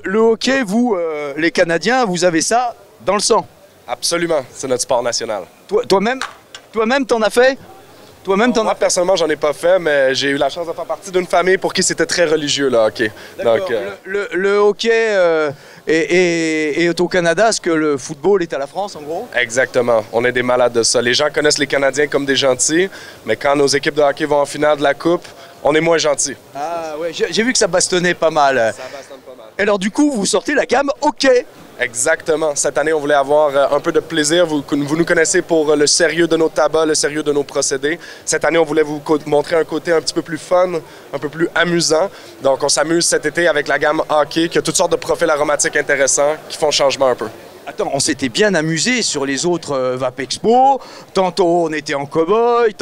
Le hockey, vous, les Canadiens, vous avez ça dans le sang. Absolument, c'est notre sport national. Toi-même, t'en as fait? Moi, personnellement, j'en ai pas fait, mais j'ai eu la chance de faire partie d'une famille pour qui c'était très religieux, le hockey. Donc, le hockey est au Canada, ce que le football est à la France, en gros? Exactement. On est des malades de ça. Les gens connaissent les Canadiens comme des gentils, mais quand nos équipes de hockey vont en finale de la Coupe, on est moins gentils. Ah ouais, j'ai vu que ça bastonnait pas mal. Ça bastonne pas mal. Et alors, du coup, vous sortez la gamme hockey. Exactement. Cette année, on voulait avoir un peu de plaisir. Vous nous connaissez pour le sérieux de nos tabacs, le sérieux de nos procédés. Cette année, on voulait vous montrer un côté un petit peu plus fun, un peu plus amusant. Donc, on s'amuse cet été avec la gamme hockey, qui a toutes sortes de profils aromatiques intéressants qui font changement un peu. Attends, on s'était bien amusé sur les autres Vape Expo. Tantôt, on était en cow-boy.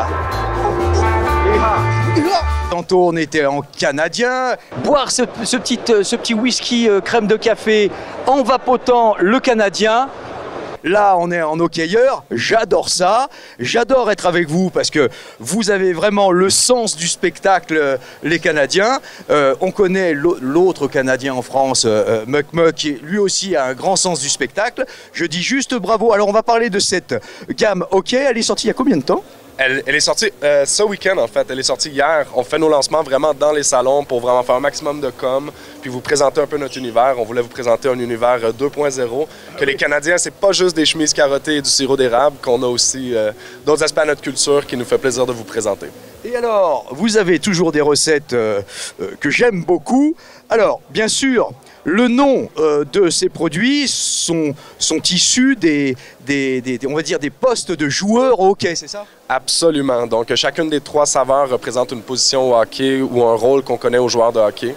Tantôt, on était en canadien. Boire ce petit whisky crème de café en vapotant le canadien. Là, on est en hockeyeur. J'adore ça. J'adore être avec vous parce que vous avez vraiment le sens du spectacle, les Canadiens. On connaît l'autre Canadien en France, Muck Muck, qui lui aussi a un grand sens du spectacle. Je dis juste bravo. Alors, on va parler de cette gamme hockey. Elle est sortie il y a combien de temps ? Elle est sortie ce week-end, en fait. Elle est sortie hier. On fait nos lancements vraiment dans les salons pour vraiment faire un maximum de com, puis vous présenter un peu notre univers. On voulait vous présenter un univers 2.0, que les Canadiens, c'est pas juste des chemises carottées et du sirop d'érable, qu'on a aussi d'autres aspects à notre culture qui nous fait plaisir de vous présenter. Et alors, vous avez toujours des recettes que j'aime beaucoup. Alors, bien sûr, le nom de ces produits sont issus on va dire des postes de joueurs au hockey, c'est ça? Absolument. Donc, chacune des 3 saveurs représente une position au hockey ou un rôle qu'on connaît aux joueurs de hockey.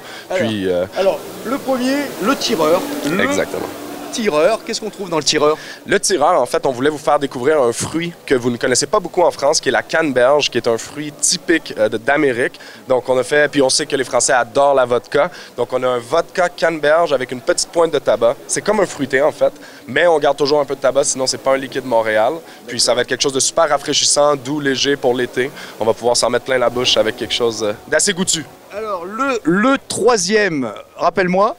Alors, le premier, le tireur. Exactement. Tireur, qu'est-ce qu'on trouve dans le tireur? Le tireur, en fait, on voulait vous faire découvrir un fruit que vous ne connaissez pas beaucoup en France, qui est la canneberge, qui est un fruit typique d'Amérique. Donc, on a fait, puis on sait que les Français adorent la vodka. Donc, on a un vodka canneberge avec une petite pointe de tabac. C'est comme un fruité, en fait, mais on garde toujours un peu de tabac, sinon c'est pas un liquide Montréal. Puis, ça va être quelque chose de super rafraîchissant, doux, léger pour l'été. On va pouvoir s'en mettre plein la bouche avec quelque chose d'assez goûtu. Alors, le troisième, rappelle-moi.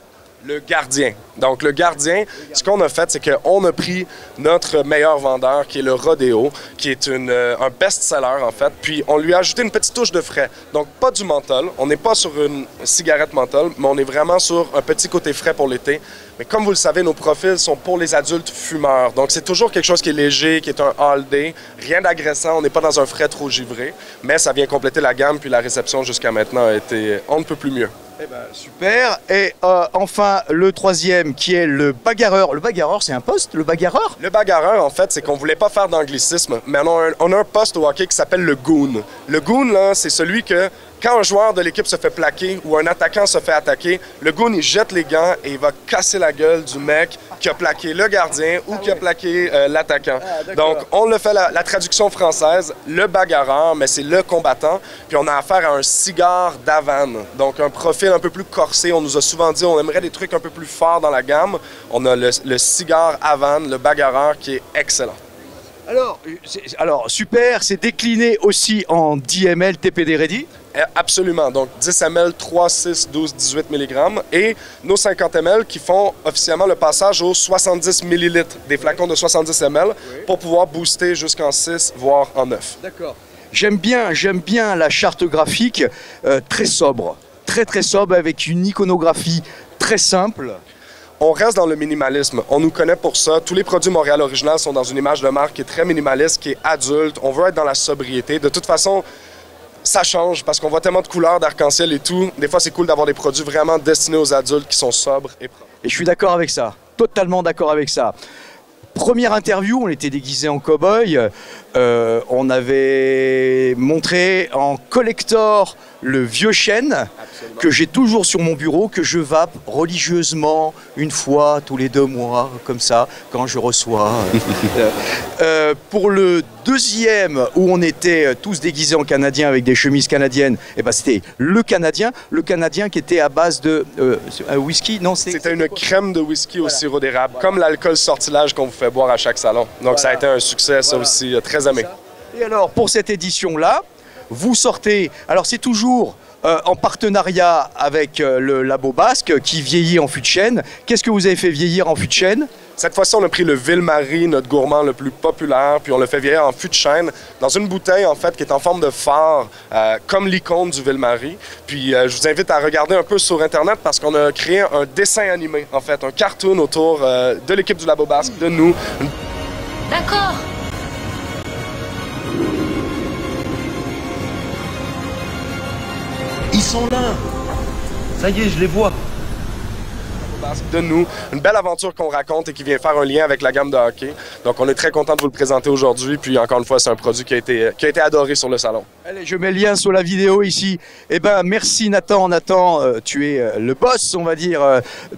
Le gardien. Donc, le gardien, ce qu'on a fait, c'est qu'on a pris notre meilleur vendeur, qui est le Rodeo, qui est un best-seller, en fait, puis on lui a ajouté une petite touche de frais. Donc, pas du menthol. On n'est pas sur une cigarette menthol, mais on est vraiment sur un petit côté frais pour l'été. Mais comme vous le savez, nos profils sont pour les adultes fumeurs. Donc, c'est toujours quelque chose qui est léger, qui est un all day. Rien d'agressant, on n'est pas dans un frais trop givré, mais ça vient compléter la gamme, puis la réception jusqu'à maintenant a été on ne peut plus mieux. Eh ben, super. Et enfin, le troisième qui est le bagarreur. Le bagarreur, c'est un poste, le bagarreur? Le bagarreur, en fait, c'est qu'on voulait pas faire d'anglicisme, mais on a un poste au hockey qui s'appelle le goon. Le goon, là, c'est celui que, quand un joueur de l'équipe se fait plaquer ou un attaquant se fait attaquer, le goon, il jette les gants et il va casser la gueule du mec qui a plaqué le gardien ou qui a plaqué l'attaquant. Donc, on le fait la traduction française, le bagarreur, mais c'est le combattant. Puis on a affaire à un cigare d'Havane, donc un profil un peu plus corsé. On nous a souvent dit on aimerait des trucs un peu plus forts dans la gamme. On a le cigare Havane, le bagarreur, qui est excellent. Alors super, c'est décliné aussi en 10 ml TPD Ready? Absolument. Donc, 10 ml, 3, 6, 12, 18 mg. Et nos 50 ml qui font officiellement le passage aux 70 ml, des flacons de 70 ml, pour pouvoir booster jusqu'en 6, voire en 9. D'accord. J'aime bien la charte graphique, très sobre. Très sobre, avec une iconographie très simple. On reste dans le minimalisme. On nous connaît pour ça. Tous les produits Montréal Original sont dans une image de marque qui est très minimaliste, qui est adulte. On veut être dans la sobriété. De toute façon, ça change parce qu'on voit tellement de couleurs, d'arc-en-ciel et tout. Des fois, c'est cool d'avoir des produits vraiment destinés aux adultes qui sont sobres et propres. Et je suis d'accord avec ça. Totalement d'accord avec ça. Première interview, on était déguisé en cow-boy. On avait montré en collector le vieux chêne que j'ai toujours sur mon bureau, que je vape religieusement une fois tous les 2 mois, comme ça, quand je reçois. Pour le deuxième, où on était tous déguisés en Canadiens avec des chemises canadiennes, eh ben c'était le Canadien qui était à base de un whisky. Non, c'était une crème de whisky au sirop d'érable, comme l'alcool sortilège qu'on vous fait boire à chaque salon. Donc ça a été un succès, ça aussi, très aimé. Et alors, pour cette édition-là, vous sortez, alors c'est toujours en partenariat avec le Labo Basque qui vieillit en fût de chêne. Qu'est-ce que vous avez fait vieillir en fût de chêne? Cette fois-ci, on a pris le Ville-Marie, notre gourmand le plus populaire, puis on le fait vieillir en fût de chêne dans une bouteille, en fait, qui est en forme de phare, comme l'icône du Ville-Marie. Puis je vous invite à regarder un peu sur Internet parce qu'on a créé un dessin animé, en fait, un cartoon autour de l'équipe du Labo Basque, de nous. D'accord. Ils sont là. Ça y est, je les vois. De nous, une belle aventure qu'on raconte et qui vient faire un lien avec la gamme de hockey. Donc, on est très content de vous le présenter aujourd'hui. Puis, encore une fois, c'est un produit qui a été adoré sur le salon. Allez, je mets le lien sur la vidéo ici. Eh ben, merci Nathan. Nathan, tu es le boss, on va dire,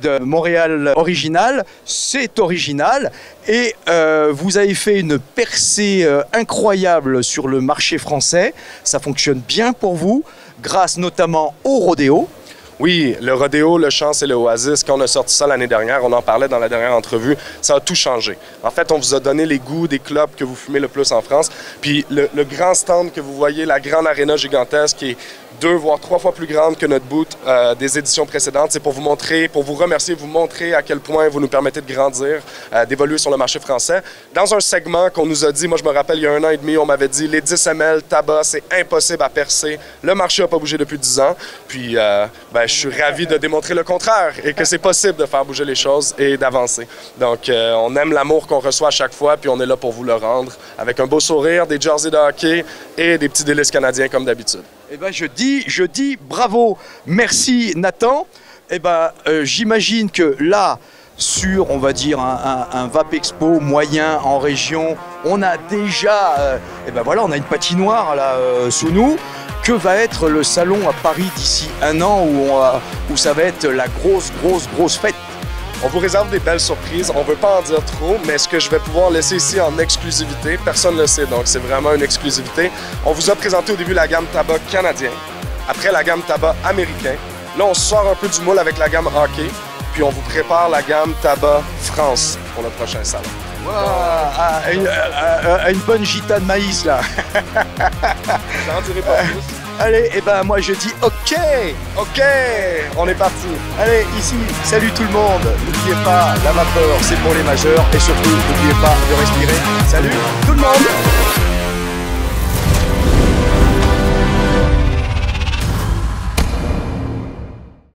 de Montréal Original. C'est original. Et vous avez fait une percée incroyable sur le marché français. Ça fonctionne bien pour vous, grâce notamment au rodéo. Oui, le rodéo, le chance et le oasis, quand on a sorti ça l'année dernière, on en parlait dans la dernière entrevue, ça a tout changé. En fait, on vous a donné les goûts des clubs que vous fumez le plus en France. Puis le grand stand que vous voyez, la grande aréna gigantesque qui est 2 voire 3 fois plus grande que notre boot des éditions précédentes, c'est pour vous montrer, pour vous remercier, vous montrer à quel point vous nous permettez de grandir, d'évoluer sur le marché français. Dans un segment qu'on nous a dit, moi je me rappelle il y a 1 an et demi, on m'avait dit les 10 ml tabac, c'est impossible à percer. Le marché n'a pas bougé depuis 10 ans. Puis je suis ravi de démontrer le contraire et que c'est possible de faire bouger les choses et d'avancer. Donc on aime l'amour qu'on reçoit à chaque fois, puis on est là pour vous le rendre avec un beau sourire, des jerseys de hockey et des petits délices canadiens comme d'habitude. Eh ben, je dis bravo, merci Nathan. Eh ben, j'imagine que là, sur, on va dire, un VAP Expo moyen en région, on a déjà, on a une patinoire là sous nous. Que va être le salon à Paris d'ici 1 an où ça va être la grosse fête? On vous réserve des belles surprises, on ne veut pas en dire trop, mais ce que je vais pouvoir laisser ici en exclusivité, personne ne le sait, donc c'est vraiment une exclusivité. On vous a présenté au début la gamme tabac canadien, après la gamme tabac américain. Là, on sort un peu du moule avec la gamme hockey, puis on vous prépare la gamme tabac France pour le prochain salon. Wow, une bonne gita de maïs là. J'en dirai pas plus. Allez, et ben moi je dis OK, on est parti. Allez, ici, salut tout le monde. N'oubliez pas, la vapeur c'est pour les majeurs et surtout n'oubliez pas de respirer. Salut tout le monde.